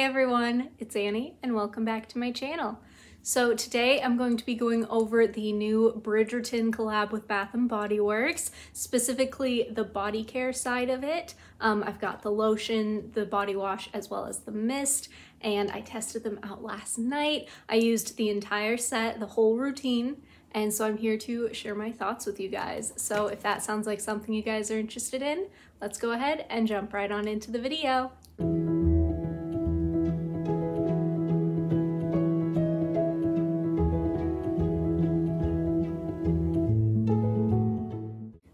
everyone, it's Annie and welcome back to my channel. So today I'm going to be going over the new Bridgerton collab with Bath & Body Works, specifically the body care side of it. I've got the lotion, the body wash, as well as the mist, and I tested them out last night. I used the entire set, the whole routine, and so I'm here to share my thoughts with you guys. So if that sounds like something you guys are interested in, let's go ahead and jump right on into the video.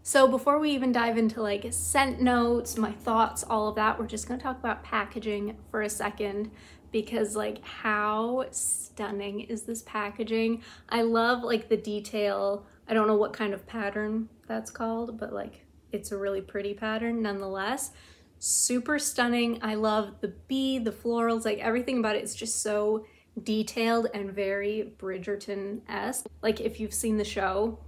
So before we even dive into like scent notes, my thoughts, all of that, we're just gonna talk about packaging for a second because like how stunning is this packaging? I love like the detail. I don't know what kind of pattern that's called, but like it's a really pretty pattern nonetheless. Super stunning. I love the bee, the florals, like everything about it is just so detailed and very Bridgerton-esque. Like if you've seen the show,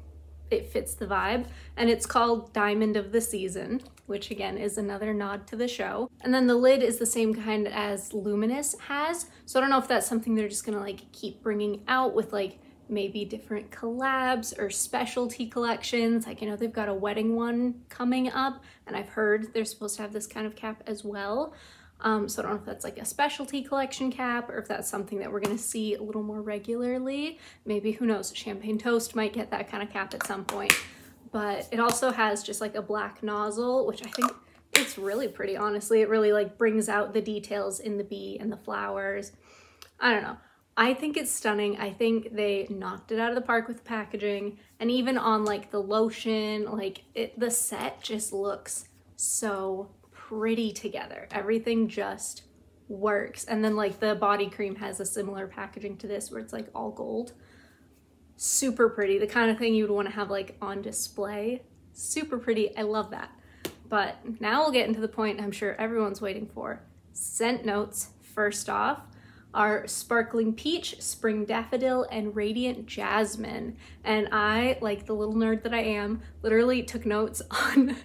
it fits the vibe, and it's called Diamond of the Season, which again is another nod to the show. And then the lid is the same kind as Luminous has, so I don't know if that's something they're just gonna like keep bringing out with like maybe different collabs or specialty collections. Like, you know, they've got a wedding one coming up, and I've heard they're supposed to have this kind of cap as well. So I don't know if that's like a specialty collection cap or if that's something that we're gonna see a little more regularly. Maybe, who knows, Champagne Toast might get that kind of cap at some point. But it also has just like a black nozzle, which I think it's really pretty, honestly. It really like brings out the details in the bee and the flowers. I don't know. I think it's stunning. I think they knocked it out of the park with the packaging, and even on like the lotion, like the set just looks so pretty together. Everything just works. And then like the body cream has a similar packaging to this where it's like all gold. Super pretty. The kind of thing you would want to have like on display. Super pretty. I love that. But now we'll get into the point I'm sure everyone's waiting for. Scent notes. First off are Sparkling Peach, Spring Daffodil, and Radiant Jasmine. And I, like the little nerd that I am, literally took notes on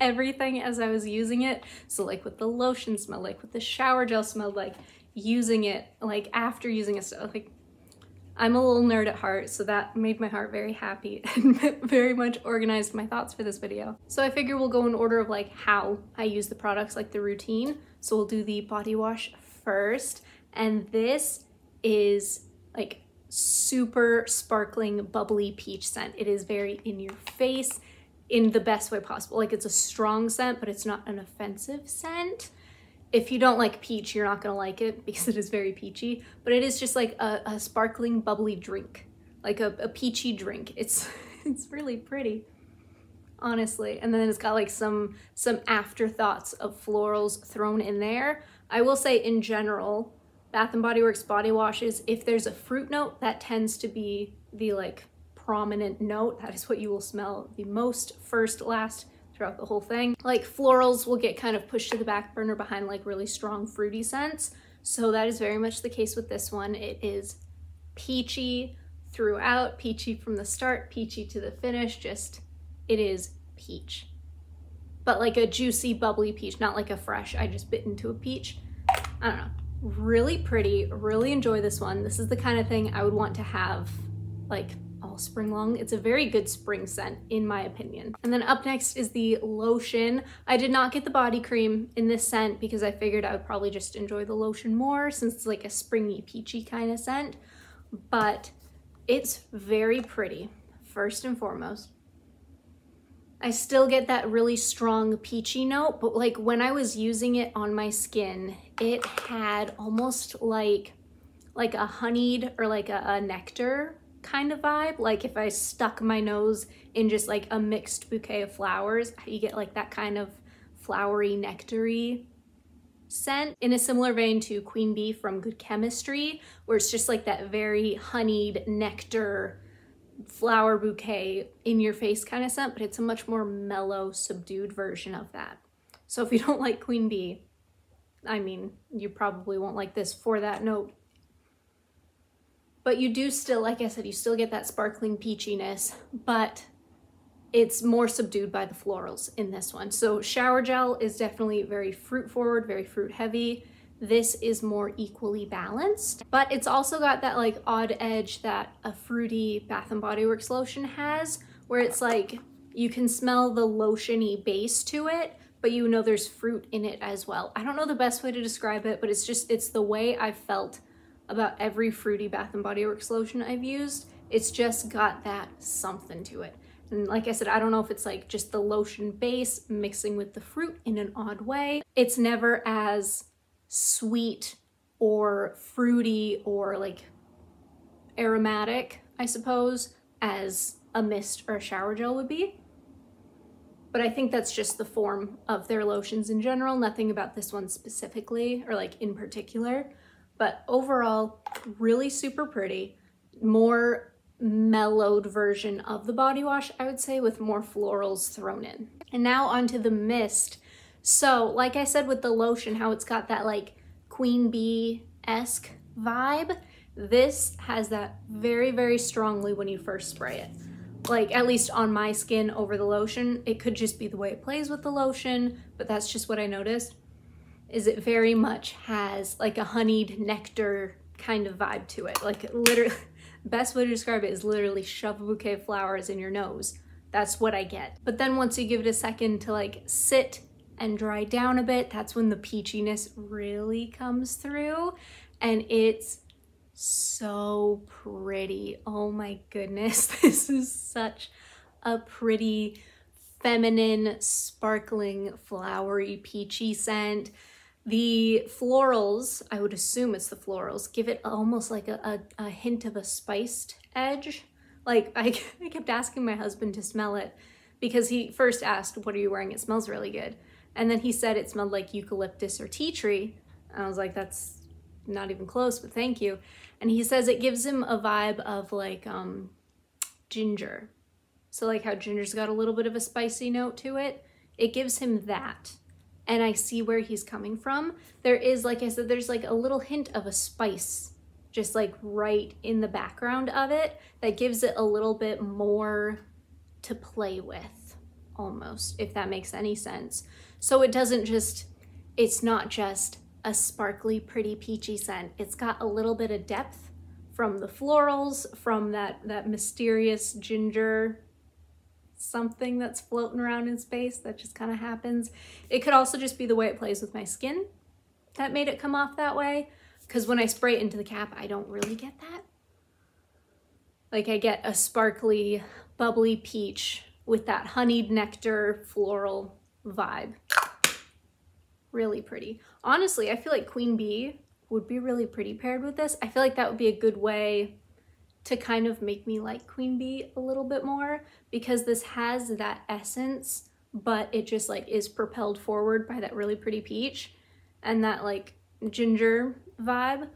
everything as I was using it. So like what the lotion smelled like, what the shower gel smelled like, using it, like after using it. So like, I'm a little nerd at heart, so that made my heart very happy and very much organized my thoughts for this video. So I figure we'll go in order of like how I use the products, like the routine. So we'll do the body wash first. And this is like super sparkling, bubbly peach scent. It is very in your face, in the best way possible. Like it's a strong scent, but it's not an offensive scent. If you don't like peach, you're not gonna like it because it is very peachy, but it is just like a sparkling, bubbly drink, like a peachy drink. It's really pretty, honestly. And then it's got like some afterthoughts of florals thrown in there. I will say in general, Bath & Body Works body washes, if there's a fruit note, that tends to be the like prominent note. That is what you will smell the most first, last throughout the whole thing. Like florals will get kind of pushed to the back burner behind like really strong fruity scents. So that is very much the case with this one. It is peachy throughout, peachy from the start, peachy to the finish. Just, it is peach. But like a juicy, bubbly peach, not like a fresh, I just bit into a peach. I don't know. Really pretty, really enjoy this one. This is the kind of thing I would want to have like all spring long. It's a very good spring scent in my opinion. And then up next is the lotion. I did not get the body cream in this scent because I figured I would probably just enjoy the lotion more since it's like a springy, peachy kind of scent. But it's very pretty, first and foremost. I still get that really strong peachy note, but like when I was using it on my skin, it had almost like a honeyed or like a nectar kind of vibe. Like if I stuck my nose in just like a mixed bouquet of flowers, you get like that kind of flowery, nectary scent, in a similar vein to Queen Bee from Good Chemistry, where it's just like that very honeyed nectar flower bouquet in your face kind of scent, but it's a much more mellow, subdued version of that. So if you don't like Queen Bee, I mean, you probably won't like this for that note. But you do still, like I said, you still get that sparkling peachiness, but it's more subdued by the florals in this one. So shower gel is definitely very fruit forward, very fruit heavy. This is more equally balanced, but it's also got that like odd edge that a fruity Bath & Body Works lotion has, where it's like you can smell the lotion-y base to it, but you know there's fruit in it as well. I don't know the best way to describe it, but it's the way I've felt about every fruity Bath & Body Works lotion I've used. It's just got that something to it. And like I said, I don't know if it's like just the lotion base mixing with the fruit in an odd way. It's never as sweet or fruity or like aromatic, I suppose, as a mist or a shower gel would be. But I think that's just the form of their lotions in general, nothing about this one specifically or like in particular. But overall, really super pretty. More mellowed version of the body wash, I would say, with more florals thrown in. And now onto the mist. So like I said with the lotion, how it's got that like queen bee-esque vibe, this has that very, very strongly when you first spray it. Like at least on my skin over the lotion. It could just be the way it plays with the lotion, but that's just what I noticed, is it very much has like a honeyed nectar kind of vibe to it. Like literally, best way to describe it is literally shove a bouquet of flowers in your nose. That's what I get. But then once you give it a second to like sit and dry down a bit, that's when the peachiness really comes through, and it's so pretty. Oh my goodness, this is such a pretty, feminine, sparkling, flowery, peachy scent. The florals, I would assume it's the florals, give it almost like a hint of a spiced edge. Like I kept asking my husband to smell it because he first asked, what are you wearing? It smells really good. And then he said it smelled like eucalyptus or tea tree. And I was like, that's not even close, but thank you. And he says it gives him a vibe of like ginger. So like how ginger's got a little bit of a spicy note to it, it gives him that. And I see where he's coming from. There is, like I said, there's like a little hint of a spice just like right in the background of it that gives it a little bit more to play with almost, if that makes any sense. So it doesn't just, it's not just a sparkly, pretty, peachy scent. It's got a little bit of depth from the florals, from that mysterious ginger something that's floating around in space that just kind of happens. It could also just be the way it plays with my skin that made it come off that way, because when I spray it into the cap, I don't really get that. Like I get a sparkly, bubbly peach with that honeyed nectar floral vibe. Really pretty. Honestly, I feel like Queen Bee would be really pretty paired with this. I feel like that would be a good way to kind of make me like Queen Bee a little bit more, because this has that essence, but it just like is propelled forward by that really pretty peach and that like ginger vibe.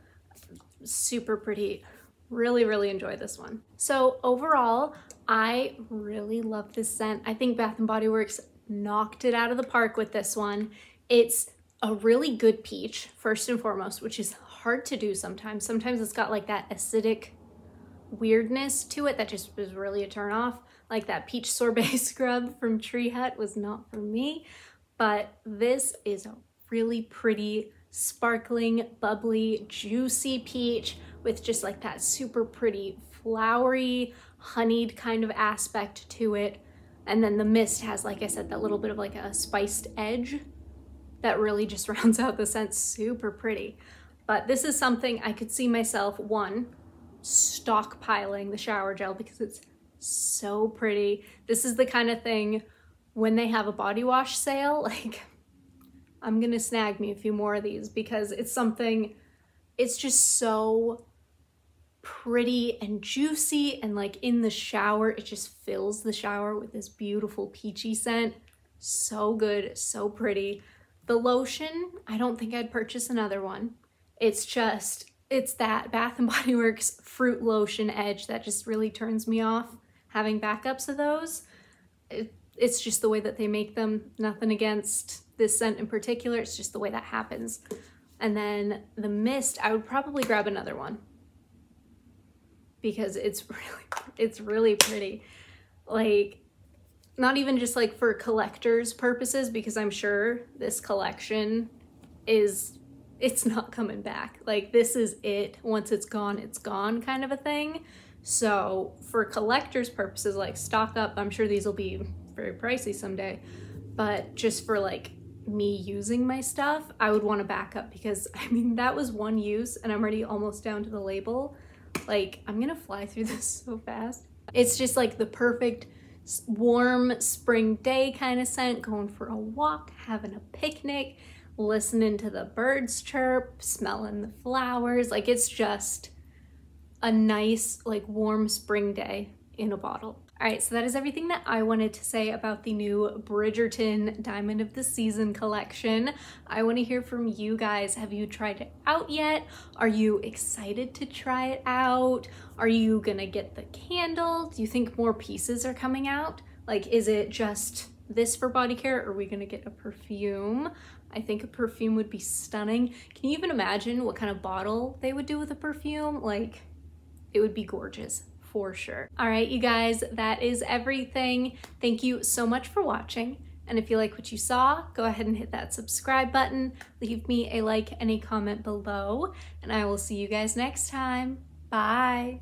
Super pretty. Really, really enjoy this one. So overall, I really love this scent. I think Bath & Body Works knocked it out of the park with this one. It's a really good peach, first and foremost, which is hard to do sometimes. Sometimes it's got like that acidic weirdness to it that just was really a turn off. Like that peach sorbet scrub from Tree Hut was not for me, but this is a really pretty, sparkling, bubbly, juicy peach with just like that super pretty, flowery, honeyed kind of aspect to it. And then the mist has, like I said, that little bit of like a spiced edge that really just rounds out the scent. Super pretty. But this is something I could see myself, one, stockpiling the shower gel because it's so pretty. This is the kind of thing when they have a body wash sale, like I'm gonna snag me a few more of these because it's something, it's just so pretty and juicy, and like in the shower, it just fills the shower with this beautiful peachy scent. So good, so pretty. The lotion, I don't think I'd purchase another one. It's just, it's that Bath & Body Works fruit lotion edge that just really turns me off having backups of those. It's just the way that they make them. Nothing against this scent in particular, it's just the way that happens. And then the mist, I would probably grab another one because it's really pretty. Like, not even just like for collector's purposes, because I'm sure this collection is it's not coming back. Like, this is it. Once it's gone kind of a thing. So for collector's purposes, like stock up, I'm sure these will be very pricey someday, but just for like me using my stuff, I would want to back up, because I mean, that was one use and I'm already almost down to the label. Like, I'm gonna fly through this so fast. It's just like the perfect warm spring day kind of scent, going for a walk, having a picnic, listening to the birds chirp, smelling the flowers. Like, it's just a nice, like, warm spring day in a bottle. All right, so that is everything that I wanted to say about the new Bridgerton Diamond of the Season collection. I want to hear from you guys. Have you tried it out yet? Are you excited to try it out? Are you gonna get the candle? Do you think more pieces are coming out? Like, is it just this for body care, or are we gonna get a perfume? I think a perfume would be stunning. Can you even imagine what kind of bottle they would do with a perfume? Like, it would be gorgeous. For sure. All right, you guys, that is everything. Thank you so much for watching. And if you like what you saw, go ahead and hit that subscribe button. Leave me a like and a comment below. And I will see you guys next time. Bye.